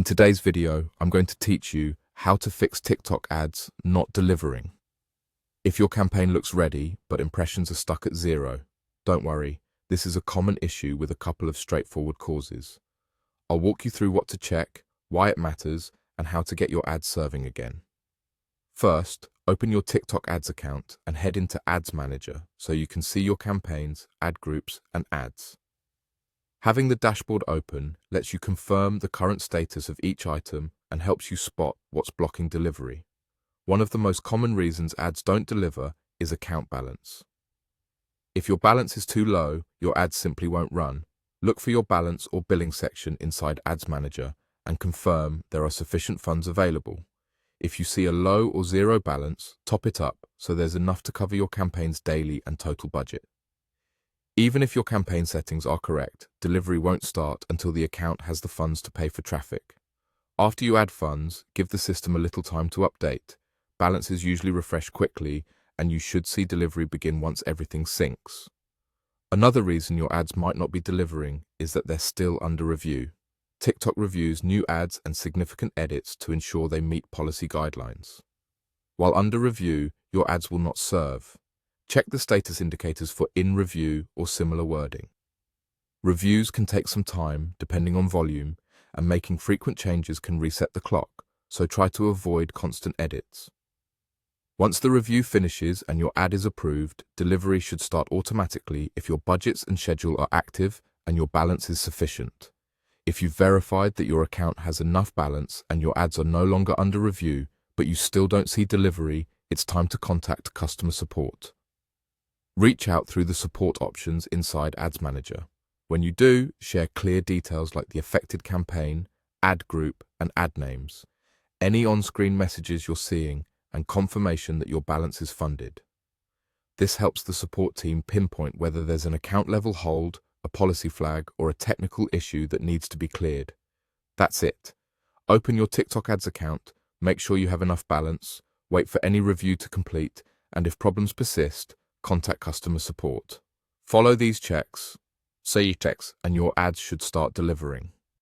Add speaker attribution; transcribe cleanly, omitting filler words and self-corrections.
Speaker 1: In today's video, I'm going to teach you how to fix TikTok ads not delivering. If your campaign looks ready, but impressions are stuck at 0, don't worry, this is a common issue with a couple of straightforward causes. I'll walk you through what to check, why it matters, and how to get your ads serving again. First, open your TikTok ads account and head into Ads Manager so you can see your campaigns, ad groups, and ads. Having the dashboard open lets you confirm the current status of each item and helps you spot what's blocking delivery. One of the most common reasons ads don't deliver is account balance. If your balance is too low, your ads simply won't run. Look for your balance or billing section inside Ads Manager and confirm there are sufficient funds available. If you see a low or zero balance, top it up so there's enough to cover your campaign's daily and total budget. Even if your campaign settings are correct, delivery won't start until the account has the funds to pay for traffic. After you add funds, give the system a little time to update. Balances usually refresh quickly, and you should see delivery begin once everything syncs. Another reason your ads might not be delivering is that they're still under review. TikTok reviews new ads and significant edits to ensure they meet policy guidelines. While under review, your ads will not serve. Check the status indicators for in review or similar wording. Reviews can take some time depending on volume, and making frequent changes can reset the clock, so try to avoid constant edits. Once the review finishes and your ad is approved, delivery should start automatically if your budgets and schedule are active and your balance is sufficient. If you've verified that your account has enough balance and your ads are no longer under review, but you still don't see delivery, it's time to contact customer support. Reach out through the support options inside Ads Manager. When you do, share clear details like the affected campaign, ad group, and ad names, any on-screen messages you're seeing, and confirmation that your balance is funded. This helps the support team pinpoint whether there's an account-level hold, a policy flag, or a technical issue that needs to be cleared. That's it. Open your TikTok ads account, make sure you have enough balance, wait for any review to complete, and if problems persist, contact customer support. Follow these checks, and your ads should start delivering.